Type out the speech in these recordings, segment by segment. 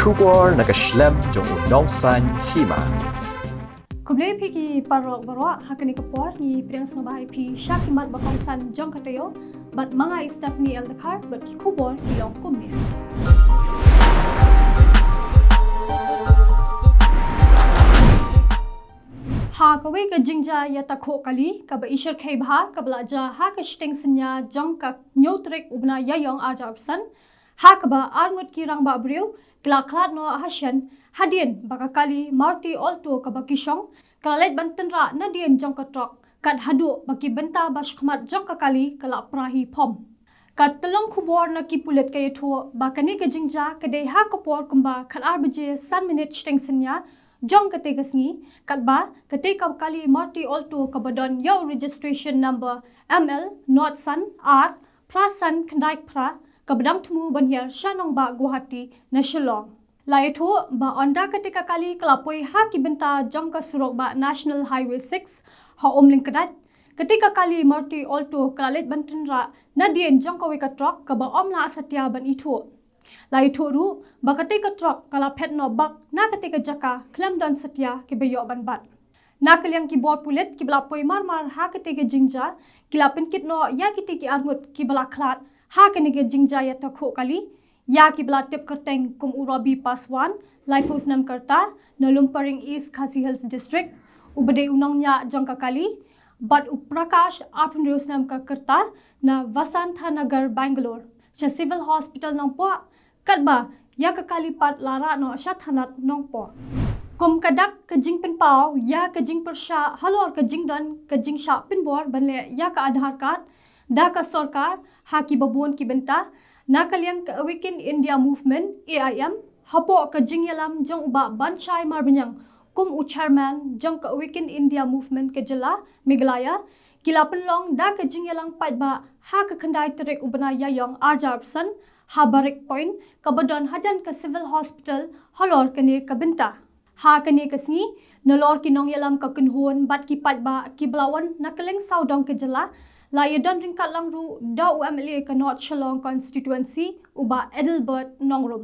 Khubor nakaslem Jong Bakongsan Hima. Kublai pigi parok barwa hakani kapor ni priang sangbahay pi Shakimat Bakongsan Jong Taïew bat mga staff ni Eldakar bat ki Khubor ilong kumir. Ha kawe ka jingja ya takho kali ka ba ishar khai bha ka blaja ha ka shteng senya Jong ka nyotrek ubna yayong arja opsan ha ka ba arngut ki rang ba briu klaklat no hasyan hadien baka kali marti alto ka ba kishong kalalet banten ra na dien Jong ka trok kat hadu baki benta bash khmat Jong ka kali kala prahi pom kat telong Khubor na ki pulet kay tho bakani ka jingja ka de ha ka por kumba khat arbaje san minute shteng senya Jong kate gasni katba kate ka kali marti alto kabadon yo registration number ML not san R prasan khandai pra kabadam thumu banyer shanong ba Guwahati na Shillong lai tho ba onda kate ka kali klapoi ha ki benta Jong ka surok ba National Highway 6 ha omling kadat kate ka kali marti alto klalet banten ra na dien Jong ka we ka truck ka ba omla satya ban itho lai thoru bakate ka truck kala phet no bak na kate ka jaka khlam dan satya ke beyo ban bat na kalyang ki bor pulet ki bla poi mar ha kate ke jingja kila penkit no ya kite ki arngut ki bla khlat ha kene ke jingja ya ta kho kali ya ki bla tip kerteng kum urabi paswan lai post nam karta no lumparing east khasi hills district ubade unong nya Jong ka kali bat uprakash apun reus nam ka karta na vasantha nagar Bangalore cha civil hospital nang po katba ya ka kali pat lara no shathanat nong po kum kadak ka jing pen pau ya ka jing persha halor ka jing dan ka jing sha pin bor banle ya ka Aadhaar card da ka sarkar ha ki babon ki benta na kalyang ka Awaken India Movement AIM hapo ka jing yalam Jong uba banchai mar banyang kum u chairman Jong ka Awaken India Movement ke jela Meghalaya kila penlong da ka jing yalang pat ba ha ka khandai trek ubana yayong arjabsan Habarik point kabadon hajan ka civil hospital halor kane kabinta ha kane kasni nolor kinong yalam ka kunhon bat ki patba ki blawan nakaleng saudong ke jela la yadan ringkat langru da UMLA ka North Shillong constituency uba Edelbert nongrum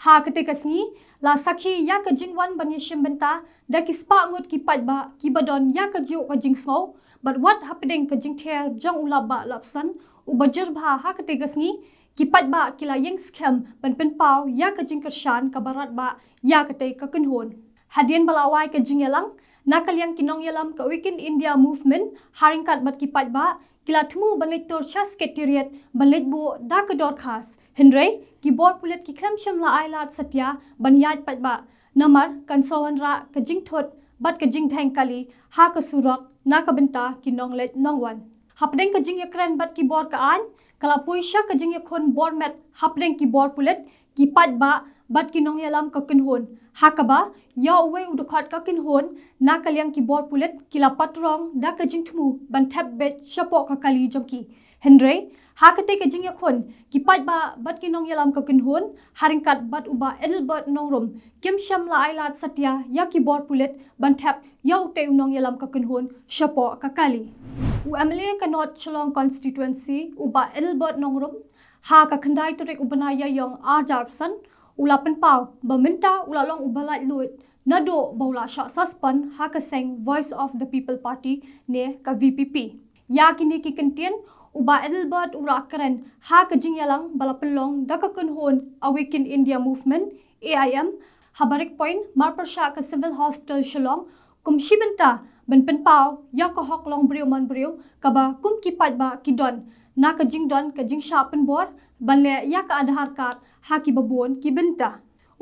ha kate kasni la sakhi ya ka jingwan banyeshim benta da ki spa ngut ki patba ki badon ya ka ju ka jingsno but what happening ka jingther Jong ulaba lapsan uba jirbha ha kate kasni kipat ba kila yang scam ban pen pau ya ka jing kershan ka barat ba ya ka te ka kunhon hadien balawai ka jing yalang nakal yang kinong yalam ka Awaken India Movement haringkat bat kipat ba kila thumu banlet tor chas secretariat banlet bo da ka dor khas henry ki bor pulet ki kham sham la ailat satya banyat pat ba namar kansawan ra ka jing thot bat ka jing thang kali ha ka surak na ka benta kinong let nongwan hapdeng ka jing yakran bat ki bor ka an kala puisha ka jing yakon bor met hapdeng ki bor pulet ki pat ba bat ki nong yalam ka kinhon hakaba ya uwe udukhat ka kinhon na kalyang ki bor pulet kila patrong da ka jing thumu ban thap bet shapo ka kali jongki henry hakate ka jing yakon ki pat ba bat ki nong yalam ka kinhon haringkat bat uba Edelbert nongrom kim sham la ailat satya ya ki bor pulet ban thap ya ute nong yalam ka kinhon shapo ka kali UMLA ka North Shillong constituency uba Edelbert nongrom ha ka khandai turek ubana yayong arjabsan ulapan pau baminta ulalong ubalai luit nado baula sha saspan ha ka seng Voice of the People Party ne ka VPP ya kini ki kentien uba Edelbert urakren ha ka jingyalang balapelong da ka kunhon Awaken India Movement AIM habarik point marpersha ka civil hospital Shillong kum shibenta ban pen pau ya ka hok long briu man briu ka ba kum ki pat ba ki don na ka jing don ka jing sha pen bor banle ya ka Aadhaar card ha ki babon ki benta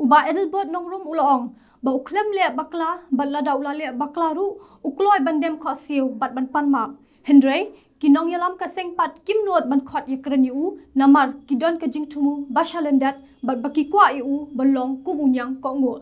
uba Edelbert nongrum ulong ba uklem le bakla balada ulale bakla ru ukloi bandem khosiu bat ban pan map henry kinong yalam ka seng pat kim not ban khot yakran yu namar kidon ka jing thumu bashalendat bat baki kwa yu balong kum unyang ko ngo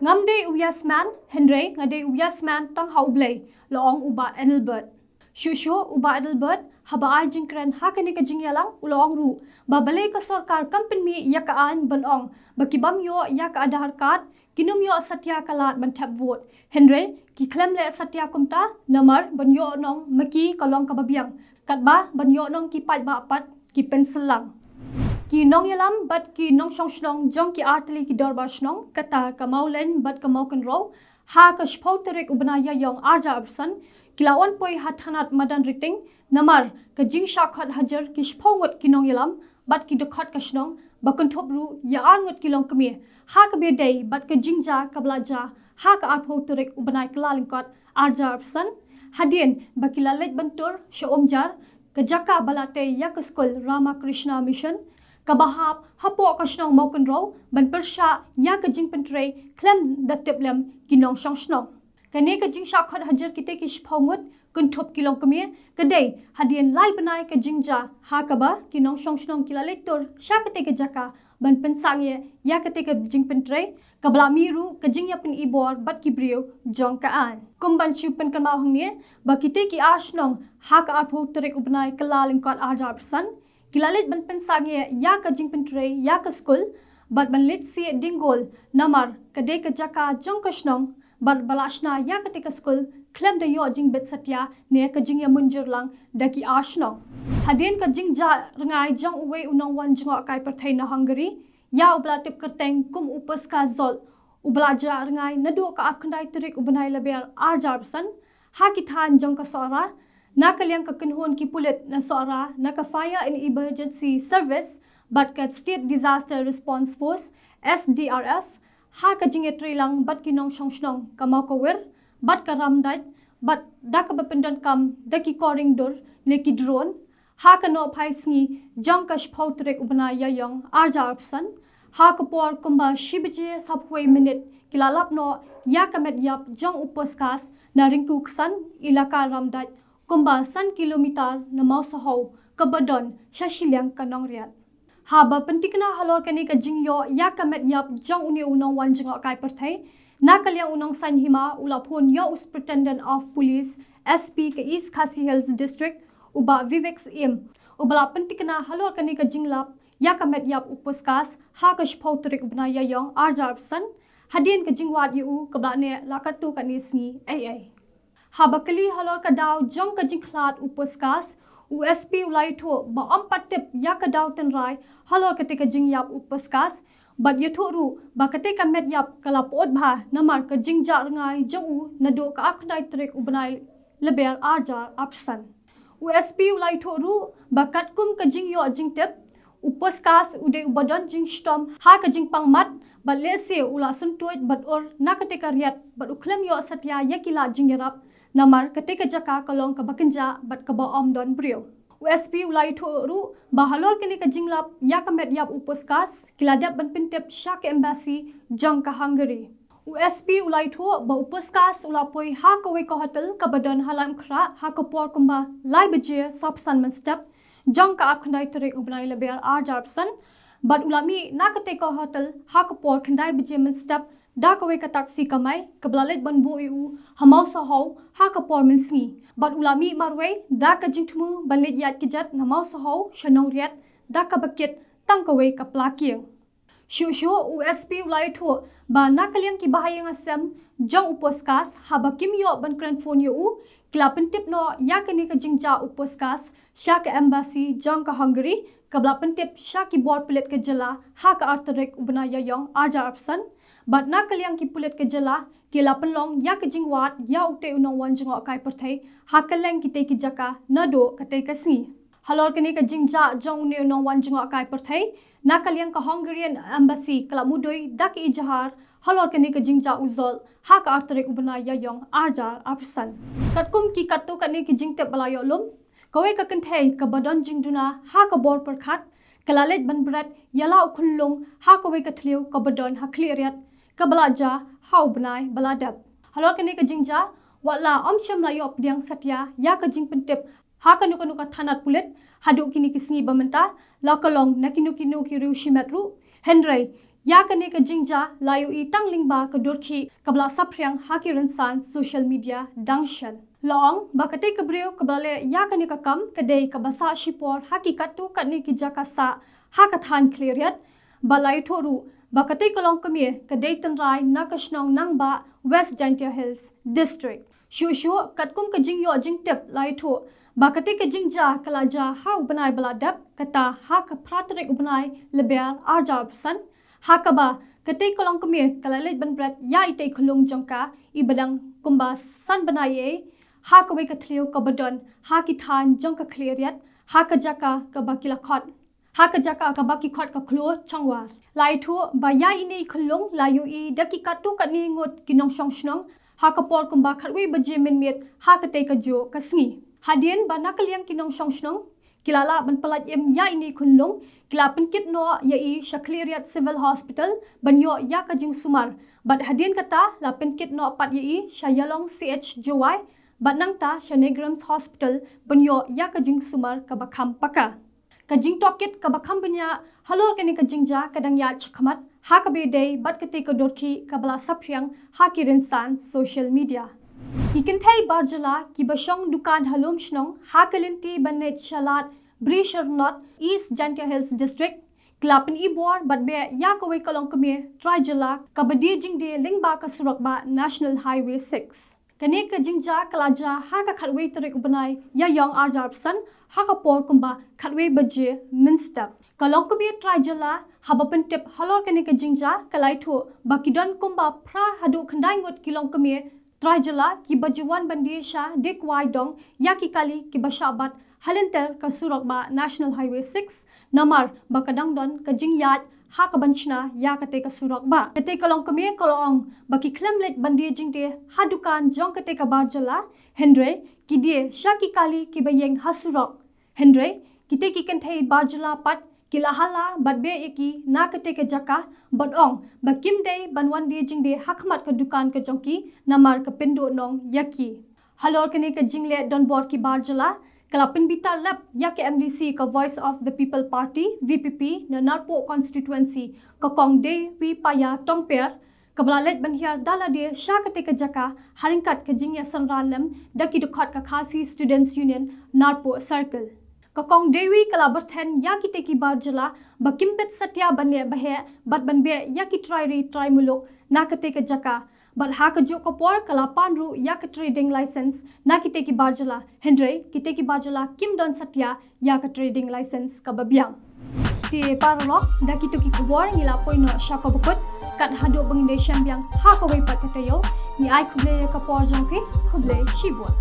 ngamde uyasman henry ngade uyasman tang haublei loong uba Edelbert shusho uba Edelbert haba ai jingkran hakane ka jingyalang ulong ru babale ka sarkar company yakaan banong bakibam yo yak Aadhaar card kinum yo satya kalat ban tap vote henry ki klem le satya kumta namar ban yo nong maki kalong kababyang katba ban yo nong ki pat ba pat ki penselang ki nong yalam bat ki nong shong shnong jong ki artli ki dorbar shnong kata kamaulen bat kamaukan ro ha ka shpauterek ubna ya yong arja absan kilawan poi hathanat madan riting namar ka jing shakhat hajar ki shpongot ki nong yalam bat ki dokhat ka shnong bakun thopru ya arngot ki long kami ha ka be dei bat ka jingja kablaja ha ka arpauterek ubna klalingkot arja absan hadien bakilalet bantur shomjar kajaka balate yak skol Rama Krishna Mission kabahap hapo kashnong maukan ro ban persha ya ka jing pentre klem dateplem kinong shong shnong kane ka jing shakhat hajar kite ki shphongot kun thop kilong kame kadai hadien lai banai ka jingja ha ka ba kinong shong shnong kilale tor shakate ka jaka ban pensangye ya kate ka jing pentre kabla miru ka jing ya pen ibor bat ki brio jong ka an kumban chupen kan mau hangye bakite ki ashnong ha ka apho terek ubnai kalaling kot arja persan kilalit ban pensangye ya ka jing pentre ya ka skul bat ban lit si dingol namar kade ka jaka jong ka shnong bat balashna ya ka te ka skul klem de yo jing bet satya ne ka jing ya munjur lang daki ashnong hadien ka jing ja rangai jong uwe unong wan jong kai perthai na Hungary ya ubla tip kerteng kum upas ka zol ubla ja rangai nadu ka akhandai terik ubnai laber arja persan ha ki than jong ka sora na kalyang ka kinhon ki pulit na sora na ka fire and emergency service but ka state disaster response force SDRF ha ka jingetri lang bat kinong shong shnong kamau ka wer bat ka ramdai bat da ka bapendan kam da ki koring dor ne ki drone ha ka no phai sngi jong ka shpautrek ubna ya yong arja opsan ha ka por kumba shibje sapwe minute kilalap no ya ka met yap jong upaskas na ringkuksan ilaka ramdai kumba san kilometer na mau saho kabadon shashilyang kanong riat haba pentikna halor kani ka jingyo ya ka met yap jong uni unong wan jingo kai perthai na kalyang unong san Hima ulapon yo superintendent of police SP ka East Khasi Hills district uba Vivek im ubala pentikna halor kani ka jinglap ya ka met yap upaskas ha ka shpautrek ubna ya yong arjabsan hadien ka jingwat yu kabla ne lakatu kanisni ai habakali halor ka daw jong ka jingklat upaskas USP ulai tho ba ampatip ya ka daw ten rai halor ka te ka jingyap upaskas bat yathoru ba ka te ka met yap kala pot bha namar ka jingja ngai jau na do ka akhnai trek ubnai leber arjar apsan USP ulai thoru ba kat kum ka jingyo jingtep upaskas ude ubadon jing stom ha ka jing pangmat ba lese ula suntoit bat or nakate ka riat bat uklem yo satya yakila jingerap namar kate ka jaka kalong ka bakinja bat ka ba om don brio USP ulai thoru bahalor kini ka jinglap ya ka met yap upaskas kiladap ban pintep shak embassy jong ka Hungary USP ulai tho ba upaskas ulapoi ha ka we ka hotel ka badon halam khra ha ka por kumba lai beje sapsan man step jong ka akhnai tere ubnai leber arjapsan bat ulami nakate ka hotel ha ka por khandai beje man step da ka we ka taxi kamai ka blalet ban bo u hamau sa ho ha ka por min sngi bat ulami marwe da ka jingthmu balet yat ki jat namau sa ho shanong riat da ka baket tang ka we ka plakieng shu USP ulai tho ba nakaliang ki bahayang asem jong upaskas haba kim yo ban kran phone yo klapin tip no ya kani ka jingja upaskas sha ka embassy jong ka Hungary kabla pentip sha ki bor plate ka jala ha ka artarek ubna ya yong arja opsan bat nakaliang ki pulet ka jala ki lapan long ya ka jingwat ya ute unong wan jingo kai perthai ha ka leng ki te ki jaka na do ka te ka sngi halor kani ka jingja jong ne unong wan jingo kai perthai nakaliang ka Hungarian embassy kala mudoi dak ijahar halor kani ka jingja uzol ha ka artarek ubna ya yong arjar apsan katkum ki kattu kani ki jingte balayo lum kowe ka kanthei ka badon jingduna ha ka bor perkhat kalalet ban brat yala ukhulung ha kowe ka thliu ka badon ha cleariat ka balaja ha ubnai baladap halor kani ka jingja wala omcham la yop diang satya ya ka jing pentep ha ka nuka thanat pulet hadu kini kisngi bamenta lakalong nakinu ki riu shimetru henry ya ka ne ka jingja layu I tanglingba ka dorkhi kabla sapryang ha ki ransan social media dangshan long bakate ka brio kabale ya ka ne ka kam kadei ka basa shipor ha ki katu ka ne ki jakasa ha ka than cleariat balai thoru bakate ka long kamie kadei tanrai nakashnong nangba West Gentia Hills district shu katkum ka jingyo jingtep lai tho ba kate ke jingja kalaja ha ubanai baladap kata ha ka pratrek ubanai lebel arja pesan ha ka ba kate kolong kemir kalalet banbrat ya ite khulung jongka ibadang kumba san banaye ha ka we ka thleu ka badon ha ki than jong ka cleariat ha ka jaka ka bakila khot ha ka jaka ka baki khot ka khlo changwar lai thu ba ya ini khulung la yu I daki ka tu ka ni ngot kinong song snong ha ka por kumba khatwi baje min miet ha ka te ka jo ka sngi hadien ba nakaliang kinong song snong kilala ban palat em ya ini khulung kila penkit no ya I shakliriat civil hospital banyo ya ka jing sumar bat hadien kata la penkit no pat ya I shayalong ch joy banang ta shanegrams hospital banyo ya ka jing sumar ka bakham paka kajing tokit ka bakham banya halor kani kajing ja kadang ya chakmat ha ka be day bat kate ka dorki ka bala saphyang ha ki rinsan social media ikin thai barjala ki bashong dukan halom shnong ha kalinti banet shalat brisher not east jantia hills district klapen ibor bat be ya ka we kalong kame trijala ka badi jing de lingba ka surak ba national highway 6 kani ka jingja kalaja ha ka khatwe tarik ubanai ya yong arjapsan ha ka por kumba khatwe baje minstep kalong kubi trijala habapen tip halor kani ka jingja kalai thu bakidon kumba pra hadu khandai ngot kilong kame trijala ki bajuwan bandisha dekwai dong ya ki kali ki bashabat halenter ka surak ba national highway 6 namar bakadang don ka jingyat ha ka banchna ya kate ka surak ba kate kalong kame kolong baki klemlet bandi jingde ha dukan jong kate ka barjala hendre ki die shaki kali ki bayeng hasurak hendre kite ki kenthai barjala pat kilahala batbe eki na kate ka jaka bodong bakim dei banwan die jingde hakmat ka dukan ka jongki namar ka pendo nong yaki halor kane ka jingle don bor ki barjala Kalapin bita lap ya ke MDC ka Voice of the People Party VPP na Narpo constituency ka kong de wi paya tongper kablalet banhiar dala de shakate ka jaka haringkat ka jingya sanranlem daki dukhot ka khasi students union Narpo circle ka kong dewi kalabarthen ya ki teki barjala bakimbet satya banle bahe bat banbe ya ki try muluk nakate ka jaka but ha ka jo kapor kalapan ru ya ka trading license na kite ki barjala hendre kite ki barjala kim don satya ya ka trading license ka babyang ti parlok da kitu ki Khubor ngila poino shaka bukut kat hado banginde syambyang ha ka wei pat ka tayo ni ai khuble ka por jong ki khuble shibwa